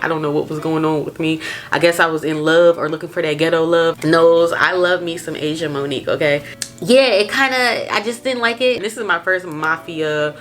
don't know what was going on with me. I guess I was in love or looking for that ghetto love. Knows I love me some Asia Monique, okay? Yeah, it kind of, I just didn't like it. This is my first mafia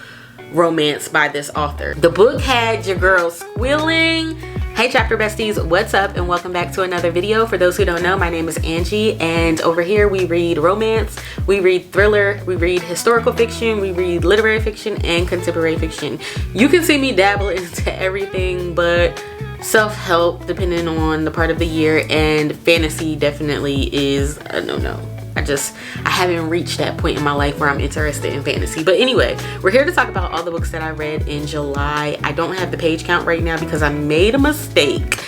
romance by this author. The book had your girl squealing. Hey chapter besties, what's up and welcome back to another video. For those who don't know, my name is Angie, and over here we read romance, we read thriller, we read historical fiction, we read literary fiction and contemporary fiction. You can see me dabble into everything but self-help depending on the part of the year, and fantasy definitely is a no-no. I haven't reached that point in my life where I'm interested in fantasy. But anyway, we're here to talk about all the books that I read in July. I don't have the page count right now because I made a mistake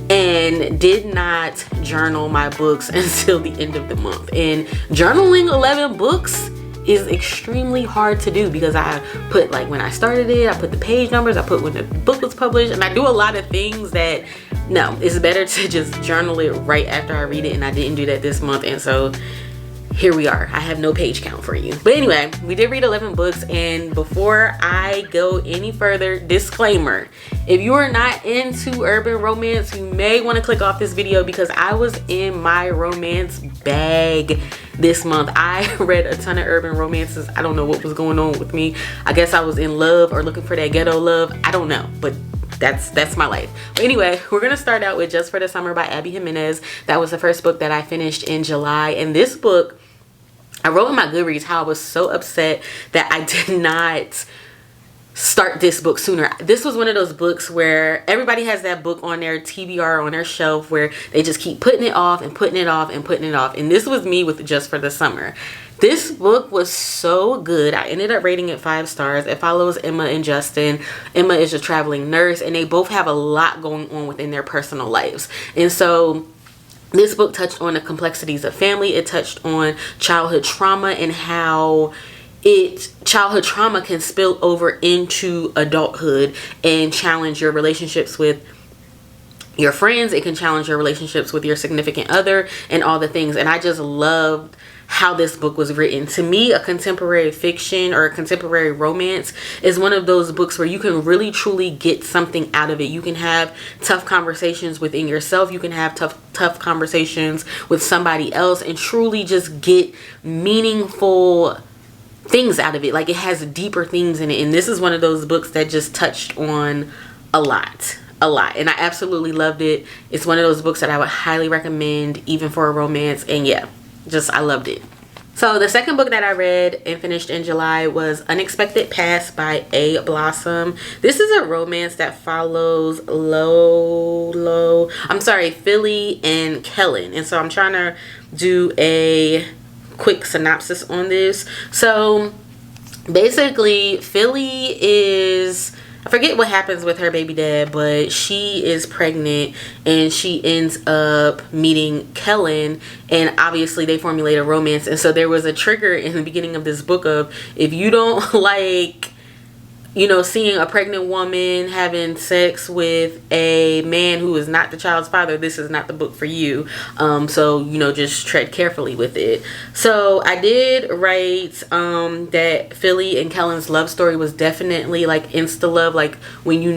and did not journal my books until the end of the month. And journaling 11 books is extremely hard to do because I put, like, when I started it, I put the page numbers, I put when the book was published, and I do a lot of things that, no, it's better to just journal it right after I read it, and I didn't do that this month, and so here we are. I have no page count for you. But anyway, we did read 11 books, and before I go any further, disclaimer, if you are not into urban romance, you may want to click off this video because I was in my romance bag this month. I read a ton of urban romances. I don't know what was going on with me. I guess I was in love or looking for that ghetto love. I don't know, but that's my life. But anyway, we're gonna start out with Just for the Summer by Abby Jimenez. That was the first book that I finished in July, and this book, I wrote in my Goodreads how I was so upset that I did not start this book sooner. This was one of those books where everybody has that book on their TBR, on their shelf, where they just keep putting it off and putting it off and putting it off. And this was me with Just for the Summer. This book was so good. I ended up rating it 5 stars. It follows Emma and Justin. Emma is a traveling nurse, and they both have a lot going on within their personal lives. And so this book touched on the complexities of family. It touched on childhood trauma and how childhood trauma can spill over into adulthood and challenge your relationships with your friends. It can challenge your relationships with your significant other and all the things. And I just loved how this book was written. To me, a contemporary fiction or a contemporary romance is one of those books where you can really truly get something out of it. You can have tough conversations within yourself. You can have tough conversations with somebody else and truly just get meaningful things out of it. Like, it has deeper things in it, and this is one of those books that just touched on a lot, and I absolutely loved it. It's one of those books that I would highly recommend even for a romance, and yeah, just I loved it. So the second book that I read and finished in July was Unexpected Past by A. Blossom. This is a romance that follows Philly and Kellen, and so I'm trying to do a quick synopsis on this. So basically, Philly is, I forget what happens with her baby dad, but she is pregnant and she ends up meeting Kellen, and obviously they formulate a romance. And so there was a trigger in the beginning of this book of, if you don't like, you know, seeing a pregnant woman having sex with a man who is not the child's father, this is not the book for you. So, you know, just tread carefully with it. So I did write that Philly and Kellen's love story was definitely like insta love, like when you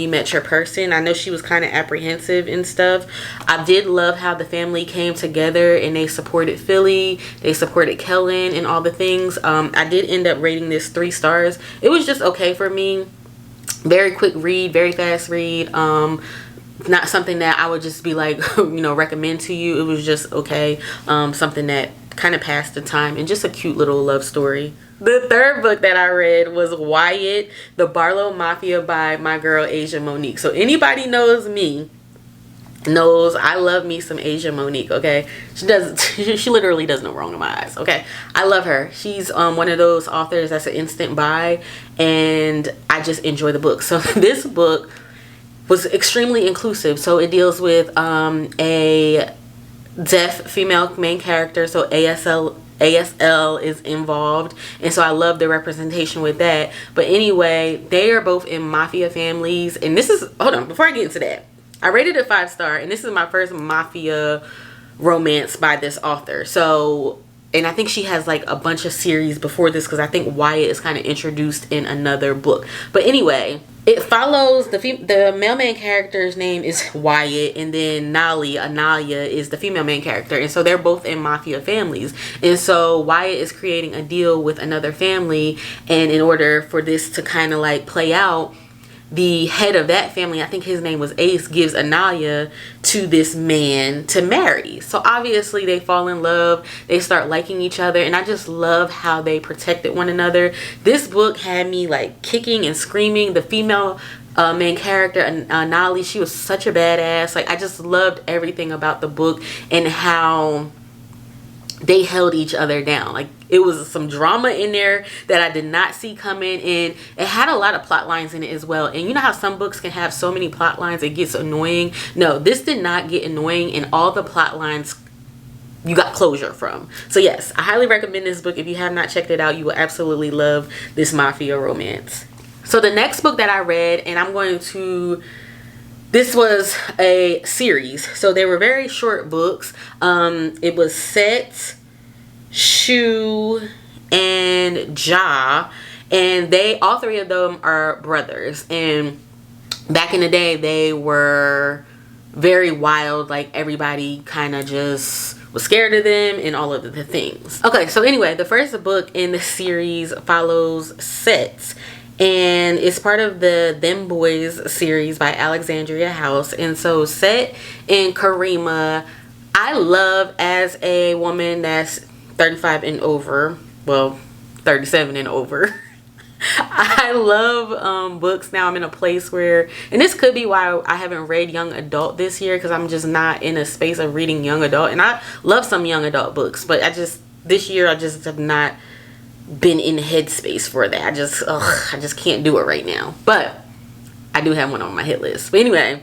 met your person. I know she was kind of apprehensive and stuff. I did love how the family came together and they supported Philly, they supported Kellen and all the things. I did end up rating this 3 stars. It was just okay for me. Very quick read, very fast read. Not something that I would just be like, you know, recommend to you. It was just okay. Something that kind of passed the time and just a cute little love story. The third book that I read was Wyatt, the Barlow Mafia by my girl Asia Monique. So anybody knows me knows I love me some Asia Monique, okay? She literally does no wrong in my eyes, okay? I love her. She's one of those authors that's an instant buy, and I just enjoy the book. So this book was extremely inclusive. So it deals with a deaf female main character, so ASL is involved, and so I love the representation with that. But anyway, they are both in mafia families, and this is, hold on, before I get into that, I rated it 5 star, and this is my first mafia romance by this author. So, and I think she has like a bunch of series before this, because I think Wyatt is kind of introduced in another book. But anyway, It follows the male main character's name is Wyatt, and then Analia is the female main character, and so they're both in mafia families. And so Wyatt is creating a deal with another family, and in order for this to kind of like play out, the head of that family, I think his name was Ace, gives Analia to this man to marry. So obviously they fall in love, they start liking each other, and I just love how they protected one another. This book had me like kicking and screaming. The female main character, Anali, she was such a badass. Like, I just loved everything about the book and how they held each other down. Like, it was some drama in there that I did not see coming, and it had a lot of plot lines in it as well. And you know how some books can have so many plot lines it gets annoying? No, this did not get annoying, and all the plot lines you got closure from. So yes, I highly recommend this book. If you have not checked it out, you will absolutely love this mafia romance. So the next book that I read, and this was a series, so they were very short books. It was Set, Shu, and Ja, and all three of them are brothers. And back in the day, they were very wild. Like, everybody kind of just was scared of them and all of the things. Okay, so anyway, the first book in the series follows Set, and it's part of the Them Boys series by Alexandria House. And so Set and Karima, I love as a woman that's 35 and over, well, 37 and over. I love books now. I'm in a place where, and this could be why I haven't read young adult this year, because I'm just not in a space of reading young adult. And I love some young adult books, but this year I just have not been in headspace for that. I just can't do it right now, but I do have one on my hit list. But anyway,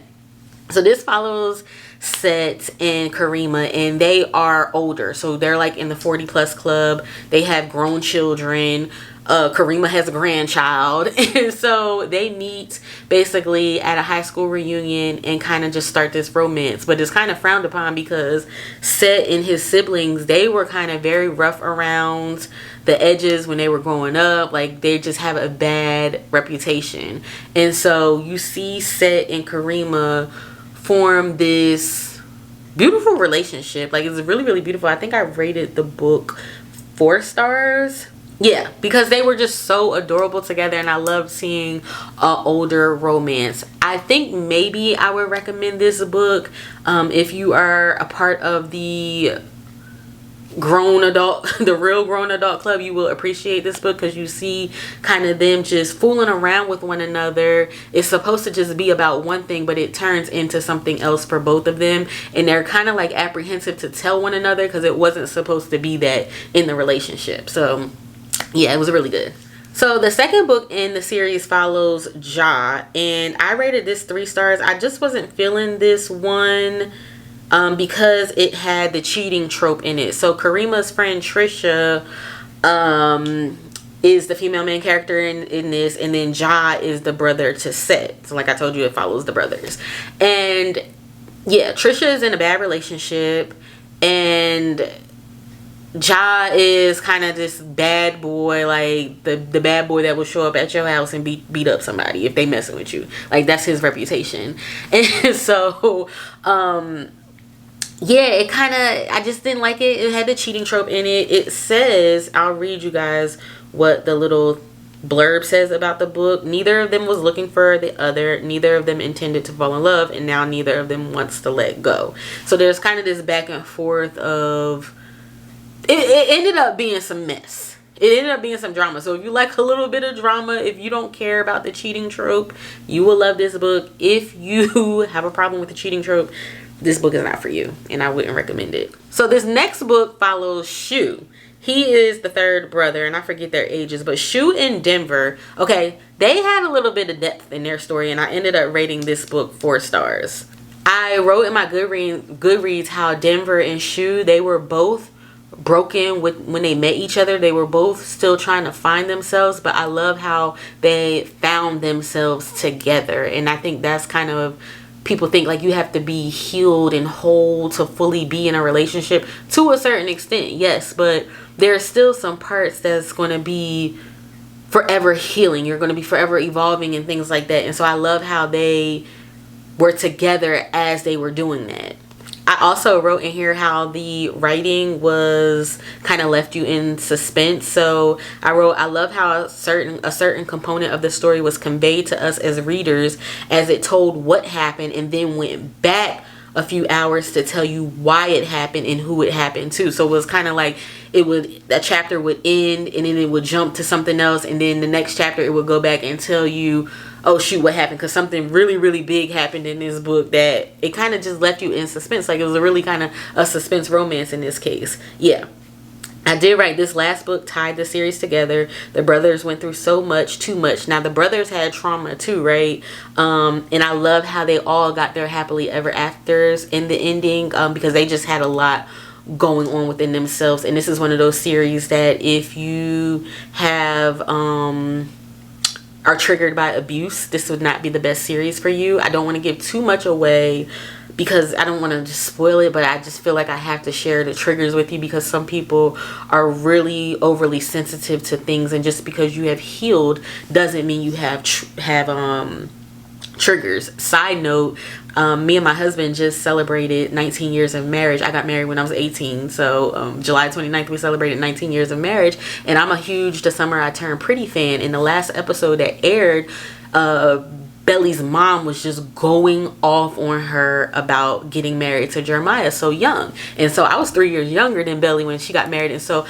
so this follows Set and Karima, and they are older, so they're like in the 40+ club. They have grown children. Karima has a grandchild, and so they meet basically at a high school reunion and kind of just start this romance. But it's kind of frowned upon because Set and his siblings, they were kind of very rough around the edges when they were growing up. Like, they just have a bad reputation. And so you see Set and Karima form this beautiful relationship. Like, it's really, really beautiful. I think I rated the book 4 stars. Yeah, because they were just so adorable together, and I loved seeing older romance. I think maybe I would recommend this book if you are a part of the grown adult, the real grown adult club. You will appreciate this book because you see kind of them just fooling around with one another. It's supposed to just be about one thing, but it turns into something else for both of them, and they're kind of like apprehensive to tell one another because it wasn't supposed to be that in the relationship. So yeah, it was really good. So the second book in the series follows Ja, and I rated this 3 stars. I just wasn't feeling this one because it had the cheating trope in it. So Karima's friend Trisha is the female main character in this, and then Ja is the brother to Set. So like I told you, it follows the brothers. And yeah, Trisha is in a bad relationship, and Ja is kind of this bad boy, like the bad boy that will show up at your house and beat up somebody if they messing with you. Like, that's his reputation. And so yeah, it kind of, I just didn't like it. It had the cheating trope in it. It says, I'll read you guys what the little blurb says about the book. Neither of them was looking for the other. Neither of them intended to fall in love, and now neither of them wants to let go. So there's kind of this back and forth of, it ended up being some mess. It ended up being some drama. So if you like a little bit of drama, if you don't care about the cheating trope, you will love this book. If you have a problem with the cheating trope, this book is not for you, and I wouldn't recommend it. So this next book follows Shu. He is the third brother, and I forget their ages, but Shu and Denver, okay, they had a little bit of depth in their story, and I ended up rating this book 4 stars. I wrote in my Goodreads how Denver and Shu, they were both broken when they met each other. They were both still trying to find themselves, but I love how they found themselves together. And I think that's kind of, people think like you have to be healed and whole to fully be in a relationship. To a certain extent, yes, but there's still some parts that's going to be forever healing. You're going to be forever evolving and things like that. And so I love how they were together as they were doing that. I also wrote in here how the writing was kind of left you in suspense. So I wrote, I love how a certain component of the story was conveyed to us as readers as it told what happened and then went back a few hours to tell you why it happened and who it happened to. So it was kind of like that chapter would end and then it would jump to something else, and then the next chapter it would go back and tell you, oh shoot, what happened, because something really, really big happened in this book that it kind of just left you in suspense. Like it was a really kind of a suspense romance in this case. Yeah. I did write, this last book tied the series together. The brothers went through so much, too much. Now the brothers had trauma too, right? And I love how they all got their happily ever afters in the ending, because they just had a lot going on within themselves. And this is one of those series that if you have are triggered by abuse, this would not be the best series for you. I don't want to give too much away because I don't want to just spoil it, but I just feel like I have to share the triggers with you because some people are really overly sensitive to things, and just because you have healed doesn't mean you have triggers. Side note, me and my husband just celebrated 19 years of marriage. I got married when I was 18, so July 29th we celebrated 19 years of marriage, and I'm a huge The Summer I Turned Pretty fan. In the last episode that aired, Belly's mom was just going off on her about getting married to Jeremiah so young, and so I was 3 years younger than Belly when she got married, and so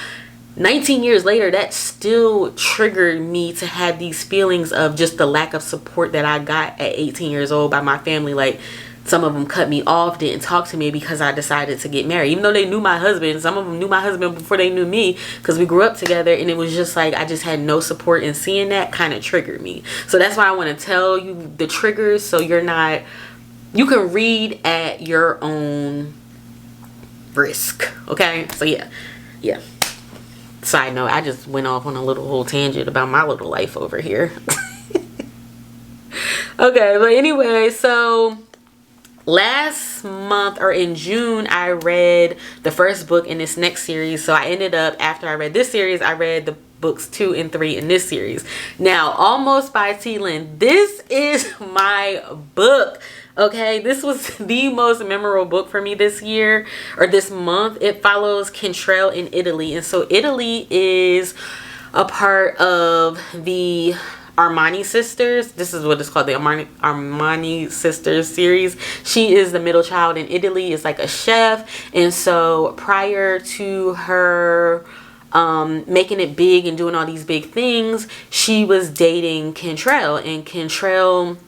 19 years later that still triggered me to have these feelings of just the lack of support that I got at 18 years old by my family. Like some of them cut me off, didn't talk to me because I decided to get married, even though they knew my husband. Some of them knew my husband before they knew me because we grew up together, and it was just like I just had no support, and seeing that kind of triggered me. So that's why I want to tell you the triggers, so you can read at your own risk. Okay, so yeah. Side note, I just went off on a little whole tangent about my little life over here. Okay, but anyway, so last month or in June I read the first book in this next series. So I ended up, after I read this series, I read the books 2 and 3 in this series. Now, Almost by T. Lynn, this is my book. Okay, this was the most memorable book for me this year, or this month. It follows Cantrell in Italy, and so Italy is a part of the Armani sisters. This is what it's called, the Armani sisters series. She is the middle child in Italy, is like a chef, and so prior to her making it big and doing all these big things, she was dating Cantrell, and Cantrell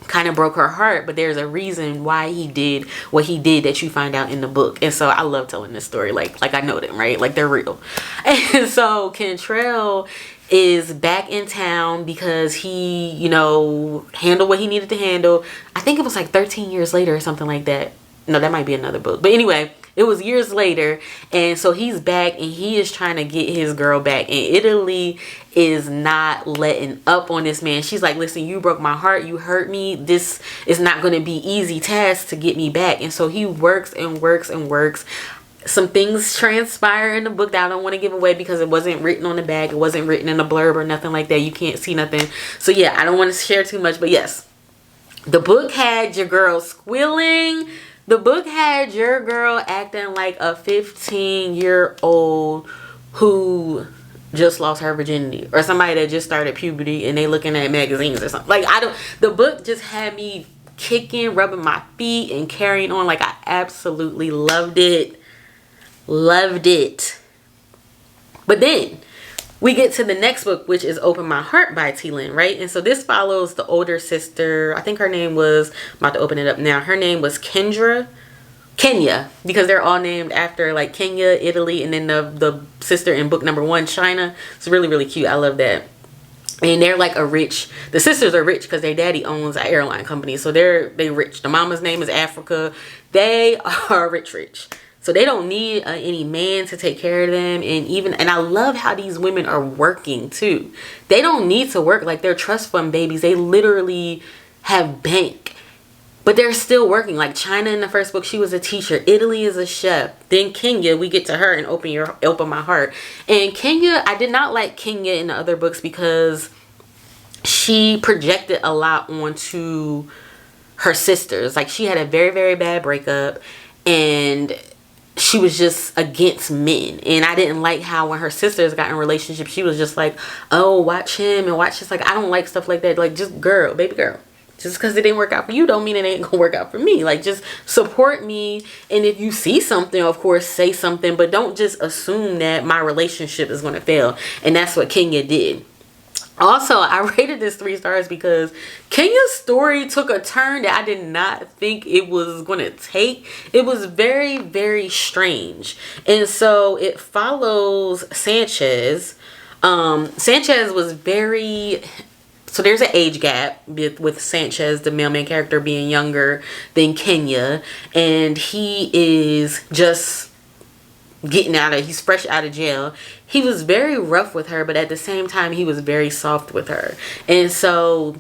kind of broke her heart, but there's a reason why he did what he did that you find out in the book. And so I love telling this story, like I know them, right? Like they're real. And so Cantrell is back in town because he, you know, handled what he needed to handle. I think it was like 13 years later or something like that. No, that might be another book, but anyway, it was years later, and so he's back and he is trying to get his girl back, and Italy is not letting up on this man. She's like, listen, you broke my heart, you hurt me, this is not going to be easy task to get me back. And so he works and works and works. Some things transpire in the book that I don't want to give away because it wasn't written on the back, it wasn't written in a blurb or nothing like that. You can't see nothing, so yeah, I don't want to share too much. But yes, the book had your girl squealing. The book had your girl acting like a 15-year-old who just lost her virginity, or somebody that just started puberty and they looking at magazines or something. Like, the book just had me kicking, rubbing my feet and carrying on. Like, I absolutely loved it. Loved it. But then we get to the next book, which is Open My Heart by T. Lynn, right? And so this follows the older sister. I think her name was, I'm about to open it up now. Her name was Kenya, because they're all named after like Kenya, Italy, and then the sister in book number 1, China. It's really, really cute. I love that. And they're like the sisters are rich because their daddy owns an airline company. So they rich. The mama's name is Africa. They are rich. So they don't need any man to take care of them. And I love how these women are working too. They don't need to work. Like, they're trust fund babies. They literally have bank but they're still working. Like China in the first book, she was a teacher. Italy is a chef. Then Kenya, we get to her and open my heart. And Kenya, I did not like Kenya in the other books because she projected a lot onto her sisters. Like she had a very, very bad breakup and she was just against men. And I didn't like how when her sisters got in relationships, she was just like, oh, watch him and watch this. Like, I don't like stuff like that. Like, just girl, baby girl. Just because it didn't work out for you don't mean it ain't gonna work out for me. Like, just support me. And if you see something, of course, say something. But don't just assume that my relationship is going to fail. And that's what Kenya did. Also, I rated this 3 stars because Kenya's story took a turn that I did not think it was going to take. It was very, very strange. And so it follows Sanchez. Sanchez was very... So there's an age gap with Sanchez, the main character, being younger than Kenya. And he is just getting he's fresh out of jail. He was very rough with her, but at the same time he was very soft with her. And so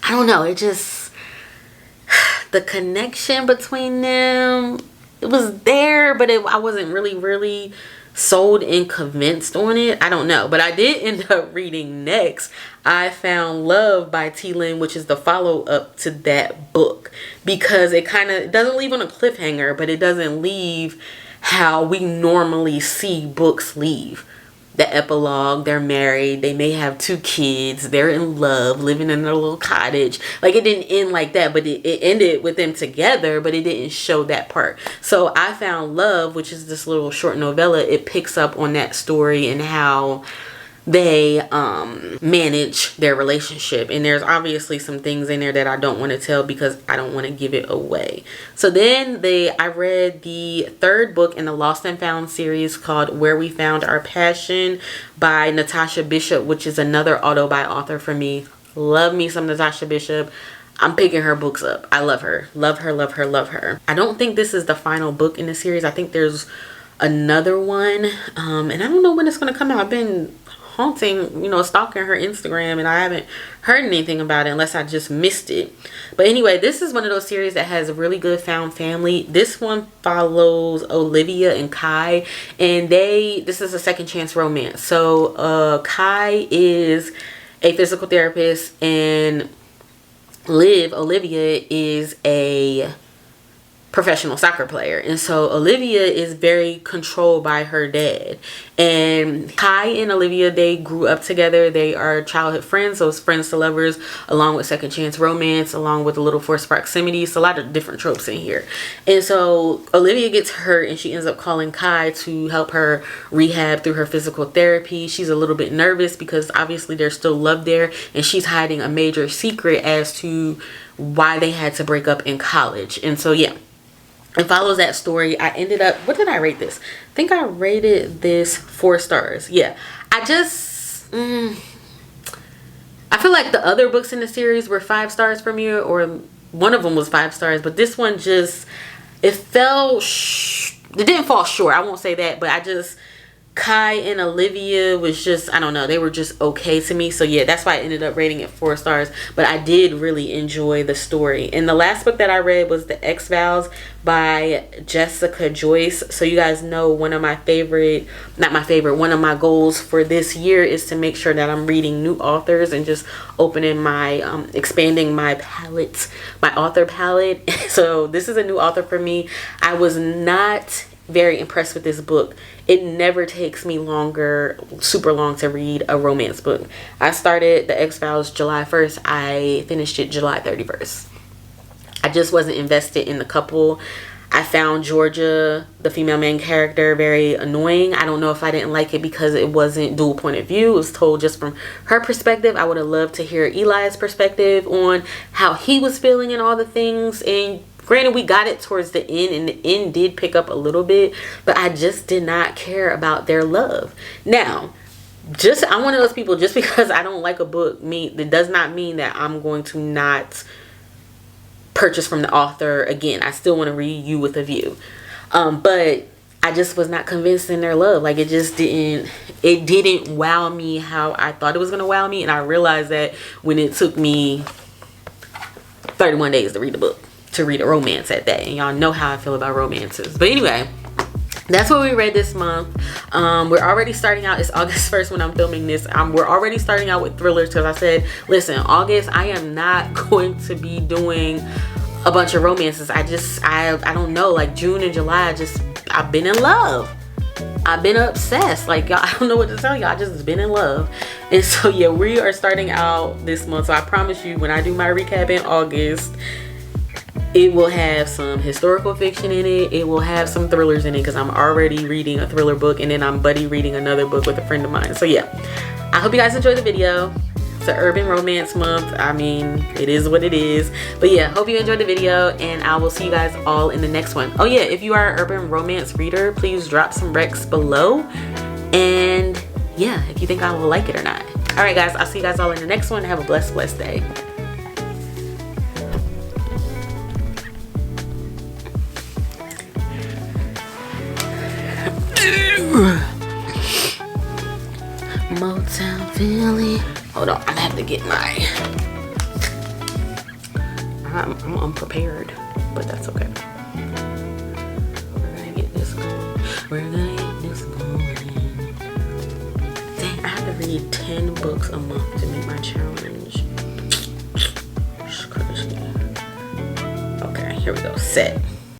I don't know, it just, the connection between them, it was there, but I wasn't really sold and convinced on it. I don't know, but I did end up reading next I Found Love by T. Lin, which is the follow-up to that book, because it doesn't leave on a cliffhanger, but it doesn't leave how we normally see books leave. The epilogue, they're married, they may have 2 kids, they're in love, living in their little cottage. Like, it didn't end like that, but it ended with them together, but it didn't show that part. So I Found Love, which is this little short novella, it picks up on that story and how they manage their relationship. And there's obviously some things in there that I don't want to tell because I don't want to give it away. So then I read the 3rd book in the Lost and Found series called Where We Found Our Passion by Natasha Bishop, which is another auto-buy author for me. Love me some Natasha Bishop. I'm picking her books up. I love her. Love her, love her, love her. I don't think this is the final book in the series. I think there's another one. And I don't know when it's going to come out. I've been stalking her Instagram and I haven't heard anything about it unless I just missed it. But anyway, this is one of those series that has a really good found family. This one follows Olivia and Kai, and this is a second chance romance. So Kai is a physical therapist and Olivia is a professional soccer player. And so Olivia is very controlled by her dad. And Kai and Olivia, they grew up together. They are childhood friends, so it's friends to lovers, along with second chance romance, along with a little forced proximity. So a lot of different tropes in here. And so Olivia gets hurt and she ends up calling Kai to help her rehab through her physical therapy. She's a little bit nervous because obviously there's still love there, and she's hiding a major secret as to why they had to break up in college. And so yeah, it follows that story. I ended up, what did I rate this? I think I rated this 4 stars. Yeah, I feel like the other books in the series were 5 stars for me, or one of them was 5 stars, but this one just, it didn't fall short. I won't say that, but Kai and Olivia was just, I don't know, they were just okay to me. So yeah, that's why I ended up rating it 4 stars. But I did really enjoy the story. And the last book that I read was The X-Files by Jessica Joyce. So you guys know one of my one of my goals for this year is to make sure that I'm reading new authors and just opening my, expanding my palette, my author palette. So this is a new author for me. I was not very impressed with this book. It never takes me super long to read a romance book. I started The X-Files July 1st. I finished it July 31st. I just wasn't invested in the couple. I found Georgia, the female main character, very annoying. I don't know if I didn't like it because it wasn't dual point of view. It was told just from her perspective. I would have loved to hear Eli's perspective on how he was feeling and all the things. And granted, we got it towards the end, and the end did pick up a little bit, but I just did not care about their love. Now, I'm one of those people, just because I don't like a book, that does not mean that I'm going to not purchase from the author again. I still want to read You With a View. But I just was not convinced in their love. Like, it didn't wow me how I thought it was going to wow me, and I realized that when it took me 31 days to read the book, to read a romance at that. And y'all know how I feel about romances. But anyway, that's what we read this month. We're already starting out. It's August 1st when I'm filming this. We're already starting out with thrillers because I said, listen, August, I am not going to be doing a bunch of romances. I don't know, like June and July, I've been in love. I've been obsessed. Like, y'all, I don't know what to tell y'all. I just been in love. And so yeah, we are starting out this month. So I promise you, when I do my recap in August, it will have some historical fiction in it. It will have some thrillers in it because I'm already reading a thriller book, and then I'm buddy reading another book with a friend of mine. So yeah, I hope you guys enjoyed the video. It's an urban romance month. I mean, it is what it is. But yeah, hope you enjoyed the video, and I will see you guys all in the next one. Oh yeah, if you are an urban romance reader, please drop some recs below. And yeah, if you think I will like it or not. All right guys, I'll see you guys all in the next one. Have a blessed day. Motown Philly. Hold on, I'm gonna have to get my. I'm unprepared, but that's okay. We're gonna get this going. We're gonna get this going. Dang, I have to read 10 books a month to meet my challenge. Okay, here we go. Set.